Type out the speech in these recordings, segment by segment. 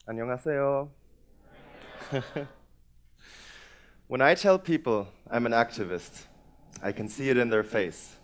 안녕하세요. When I tell people I'm an activist, I can see it in their face.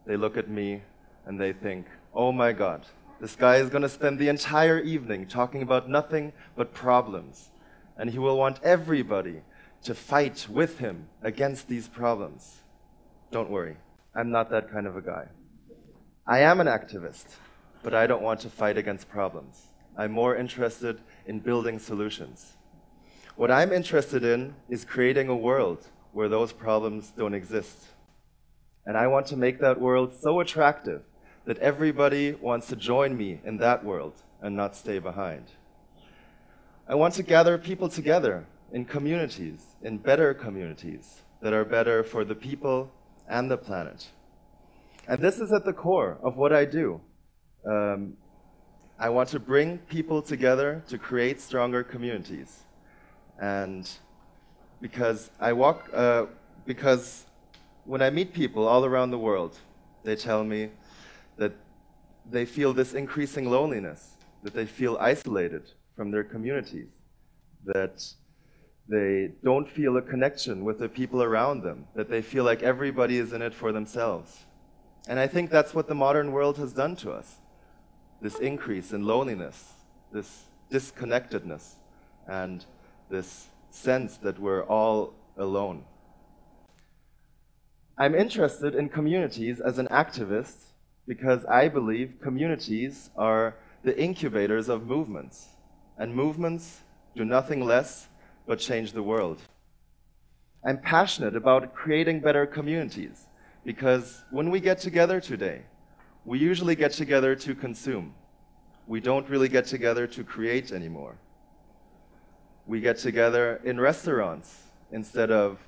They look at me and they think, oh my God, this guy is going to spend the entire evening talking about nothing but problems. And he will want everybody to fight with him against these problems. Don't worry, I'm not that kind of a guy. I am an activist, but I don't want to fight against problems. I'm more interested in building solutions. What I'm interested in is creating a world where those problems don't exist. And I want to make that world so attractive that everybody wants to join me in that world and not stay behind. I want to gather people together in communities, in better communities that are better for the people and the planet. And this is at the core of what I do. I want to bring people together to create stronger communities. And because when I meet people all around the world, they tell me that they feel this increasing loneliness, that they feel isolated from their communities, that they don't feel a connection with the people around them, that they feel like everybody is in it for themselves. And I think that's what the modern world has done to us. This increase in loneliness, this disconnectedness, and this sense that we're all alone. I'm interested in communities as an activist because I believe communities are the incubators of movements, and movements do nothing less but change the world. I'm passionate about creating better communities because when we get together today, we usually get together to consume. We don't really get together to create anymore. We get together in restaurants instead of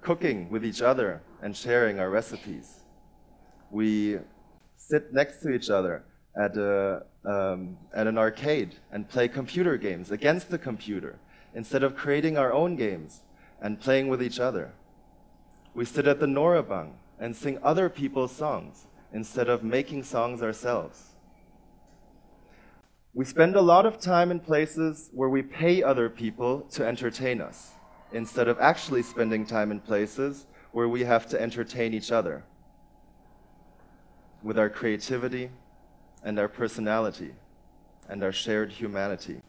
cooking with each other and sharing our recipes. We sit next to each other at an arcade and play computer games against the computer instead of creating our own games and playing with each other. We sit at the Norabang and sing other people's songs instead of making songs ourselves. We spend a lot of time in places where we pay other people to entertain us, instead of actually spending time in places where we have to entertain each other with our creativity and our personality and our shared humanity.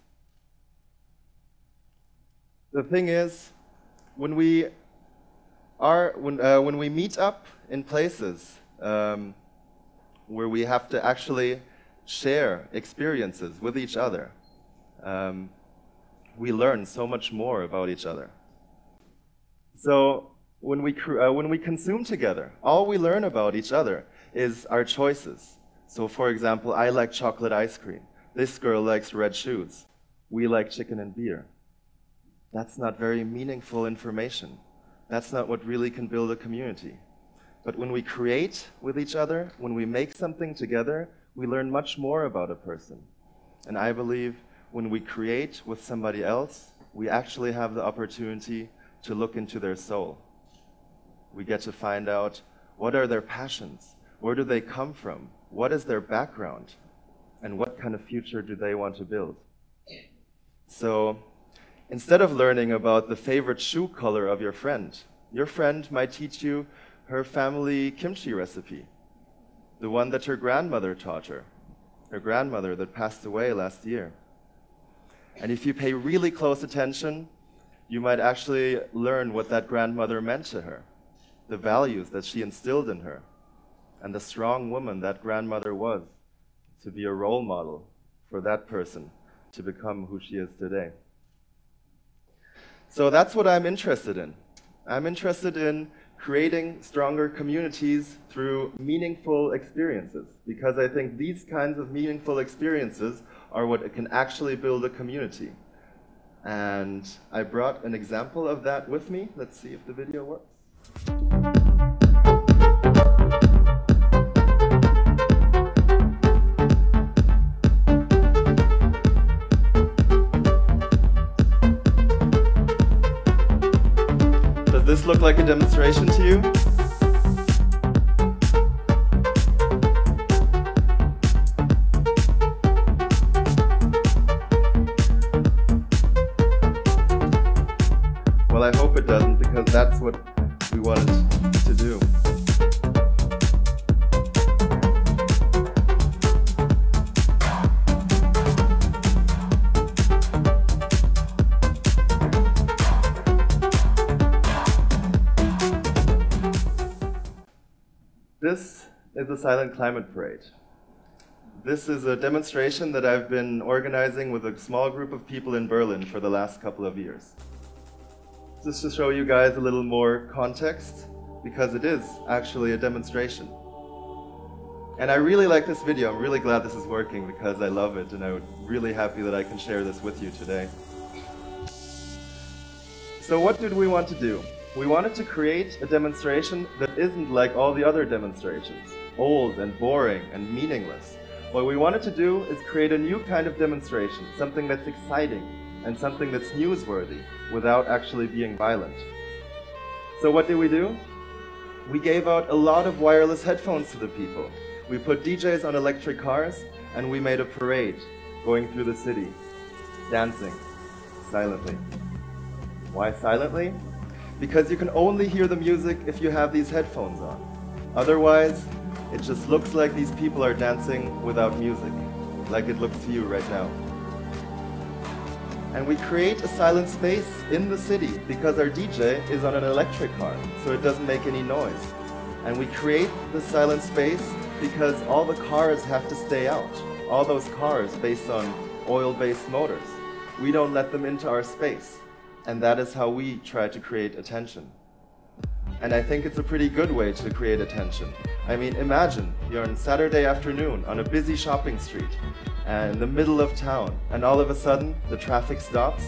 The thing is, when we meet up in places where we have to actually share experiences with each other, we learn so much more about each other. So when we consume together, all we learn about each other is our choices. So for example, I like chocolate ice cream. This girl likes red shoes. We like chicken and beer. That's not very meaningful information. That's not what really can build a community. But when we create with each other, when we make something together, we learn much more about a person. And I believe when we create with somebody else, we actually have the opportunity to look into their soul. We get to find out what are their passions, where do they come from, what is their background, and what kind of future do they want to build. So instead of learning about the favorite shoe color of your friend might teach you her family kimchi recipe, the one that her grandmother taught her grandmother that passed away last year. And if you pay really close attention, you might actually learn what that grandmother meant to her, the values that she instilled in her, and the strong woman that grandmother was to be a role model for that person to become who she is today. So that's what I'm interested in. I'm interested in creating stronger communities through meaningful experiences, because I think these kinds of meaningful experiences are what can actually build a community. And I brought an example of that with me. Let's see if the video works. this look like a demonstration to you? Well, I hope it doesn't, because that's what we wanted to do. This is the Silent Climate Parade. This is a demonstration that I've been organizing with a small group of people in Berlin for the last couple of years. Just to show you guys a little more context, because it is actually a demonstration. And I really like this video. I'm really glad this is working because I love it, and I'm really happy that I can share this with you today. So what did we want to do? We wanted to create a demonstration that isn't like all the other demonstrations, old and boring and meaningless. What we wanted to do is create a new kind of demonstration, something that's exciting and something that's newsworthy without actually being violent. So what did we do? We gave out a lot of wireless headphones to the people. We put DJs on electric cars, and we made a parade going through the city, dancing silently. Why silently? Because you can only hear the music if you have these headphones on. Otherwise, it just looks like these people are dancing without music, like it looks to you right now. And we create a silent space in the city because our DJ is on an electric car, so it doesn't make any noise. And we create the silent space because all the cars have to stay out. All those cars based on oil-based motors. We don't let them into our space. And that is how we try to create attention. And I think it's a pretty good way to create attention. I mean, imagine you're on Saturday afternoon on a busy shopping street and in the middle of town, and all of a sudden the traffic stops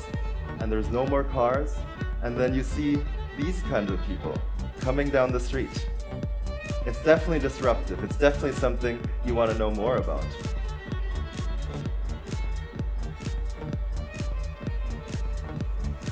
and there's no more cars, and then you see these kind of people coming down the street. It's definitely disruptive. It's definitely something you want to know more about.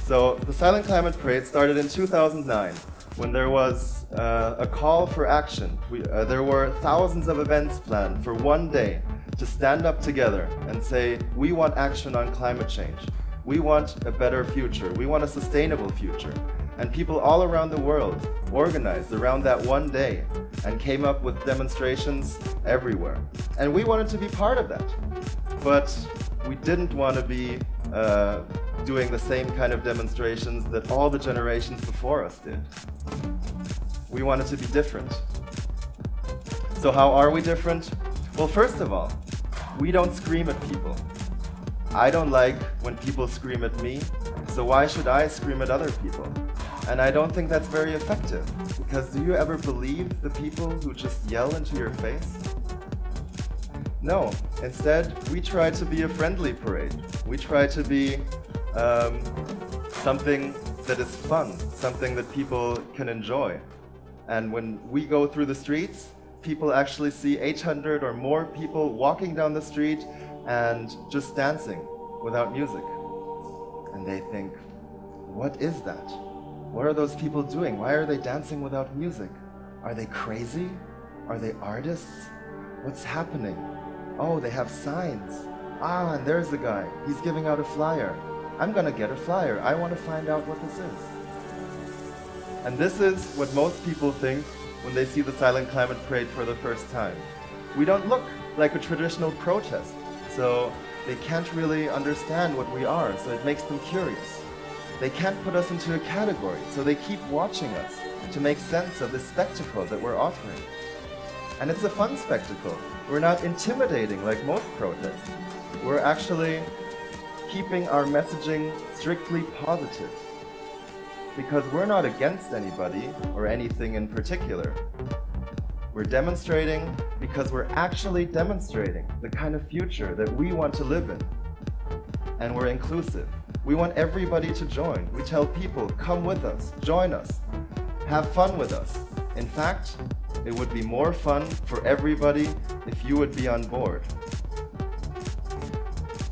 So the Silent Climate Parade started in 2009 when there was a call for action. There were thousands of events planned for one day to stand up together and say, we want action on climate change. We want a better future. We want a sustainable future. And people all around the world organized around that one day and came up with demonstrations everywhere. And we wanted to be part of that. But we didn't want to be doing the same kind of demonstrations that all the generations before us did. We wanted to be different. So how are we different? Well, first of all, we don't scream at people. I don't like when people scream at me, so why should I scream at other people? And I don't think that's very effective, because do you ever believe the people who just yell into your face? No, instead, we try to be a friendly parade. We try to be something that is fun, something that people can enjoy. And when we go through the streets, people actually see 800 or more people walking down the street and just dancing without music. And they think, what is that? What are those people doing? Why are they dancing without music? Are they crazy? Are they artists? What's happening? Oh, they have signs. Ah, and there's the guy. He's giving out a flyer. I'm gonna get a flyer. I want to find out what this is. And this is what most people think when they see the Silent Climate Parade for the first time. We don't look like a traditional protest, so they can't really understand what we are, so it makes them curious. They can't put us into a category, so they keep watching us to make sense of this spectacle that we're offering. And it's a fun spectacle. We're not intimidating like most protests. We're actually keeping our messaging strictly positive, because we're not against anybody or anything in particular. We're demonstrating because we're actually demonstrating the kind of future that we want to live in. And we're inclusive. We want everybody to join. We tell people, come with us, join us, have fun with us. In fact, it would be more fun for everybody if you would be on board.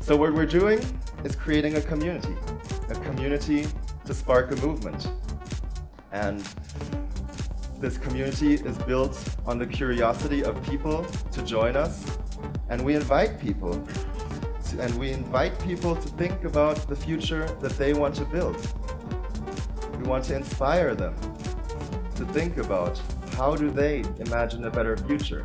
So what we're doing is creating a community to spark a movement. And this community is built on the curiosity of people to join us, and we invite people to think about the future that they want to build. We want to inspire them to think about how do they imagine a better future.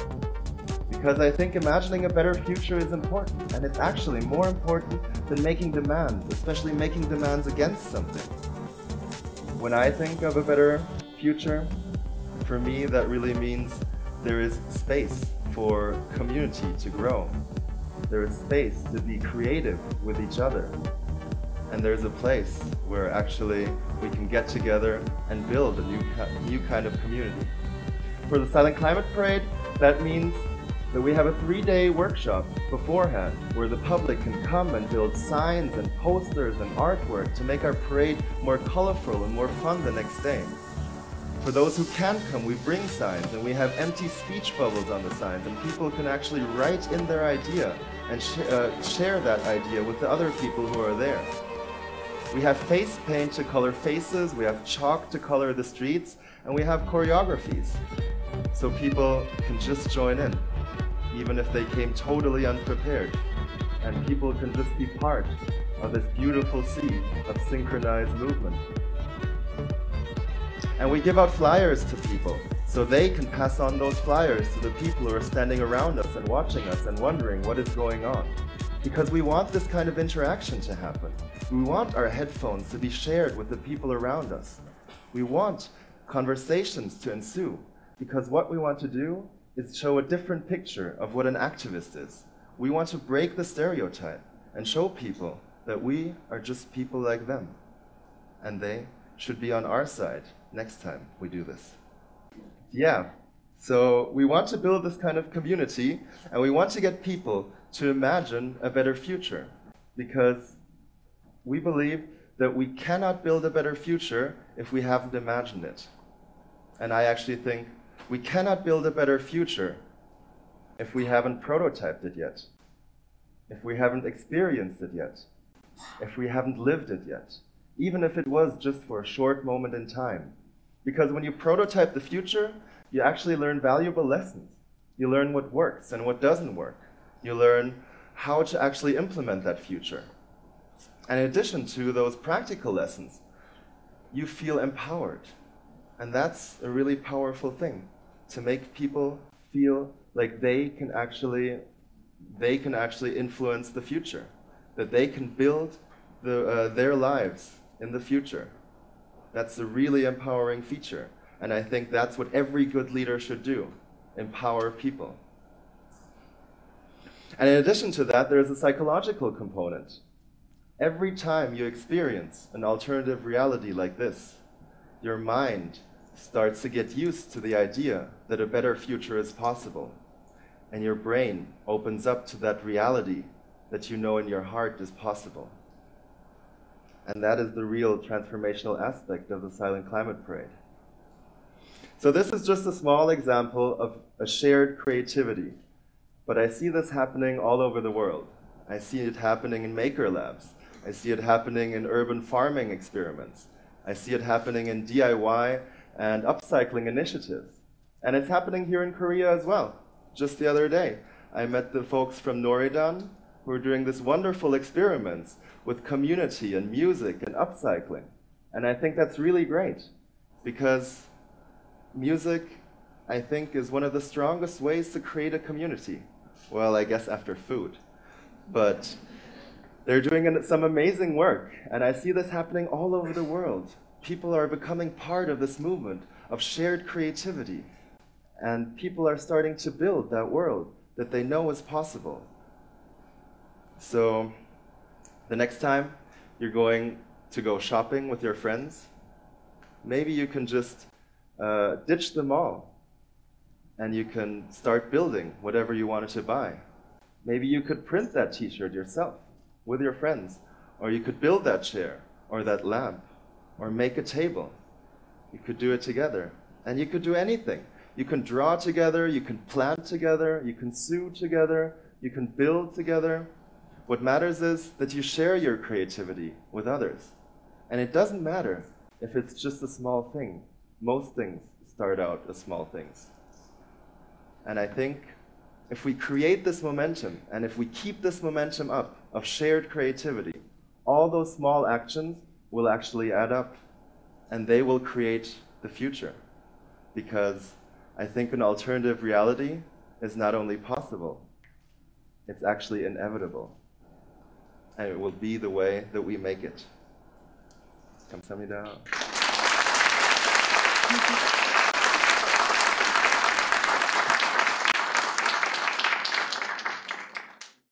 Because I think imagining a better future is important, and it's actually more important than making demands, especially making demands against something. When I think of a better future, for me that really means there is space for community to grow. There is space to be creative with each other. And there's a place where actually we can get together and build a new kind of community. For the Silent Climate Parade, that means that we have a 3-day workshop beforehand where the public can come and build signs and posters and artwork to make our parade more colorful and more fun the next day. For those who can't come, we bring signs and we have empty speech bubbles on the signs, and people can actually write in their idea and share that idea with the other people who are there. We have face paint to color faces, we have chalk to color the streets, and we have choreographies. So people can just join in, even if they came totally unprepared. And people can just be part of this beautiful sea of synchronized movement. And we give out flyers to people, so they can pass on those flyers to the people who are standing around us and watching us and wondering what is going on. Because we want this kind of interaction to happen. We want our headphones to be shared with the people around us. We want conversations to ensue, because what we want to do is show a different picture of what an activist is. We want to break the stereotype and show people that we are just people like them, and they should be on our side next time we do this. Yeah, so we want to build this kind of community, and we want to get people to imagine a better future, because we believe that we cannot build a better future if we haven't imagined it. And I actually think we cannot build a better future if we haven't prototyped it yet, if we haven't experienced it yet, if we haven't lived it yet, even if it was just for a short moment in time. Because when you prototype the future, you actually learn valuable lessons. You learn what works and what doesn't work. You learn how to actually implement that future. And in addition to those practical lessons, you feel empowered. And that's a really powerful thing, to make people feel like they can actually influence the future, that they can build their lives in the future. That's a really empowering feature. And I think that's what every good leader should do, empower people. And in addition to that, there's a psychological component. Every time you experience an alternative reality like this, your mind starts to get used to the idea that a better future is possible. And your brain opens up to that reality that you know in your heart is possible. And that is the real transformational aspect of the Silent Climate Parade. So this is just a small example of a shared creativity. But I see this happening all over the world. I see it happening in maker labs. I see it happening in urban farming experiments. I see it happening in DIY and upcycling initiatives. And it's happening here in Korea as well. Just the other day, I met the folks from Noredan who are doing this wonderful experiments with community and music and upcycling. And I think that's really great, because music, I think, is one of the strongest ways to create a community. Well, I guess after food. But they're doing some amazing work, and I see this happening all over the world. People are becoming part of this movement of shared creativity, and people are starting to build that world that they know is possible. So the next time you're going to go shopping with your friends, maybe you can just ditch them all, and you can start building whatever you wanted to buy. Maybe you could print that t-shirt yourself with your friends, or you could build that chair or that lamp, or make a table. You could do it together, and you could do anything. You can draw together, you can plan together, you can sew together, you can build together. What matters is that you share your creativity with others. And it doesn't matter if it's just a small thing. most things start out as small things. And I think if we create this momentum, and if we keep this momentum up of shared creativity, all those small actions will actually add up, and they will create the future. Because I think an alternative reality is not only possible, it's actually inevitable. And it will be the way that we make it. 감사합니다.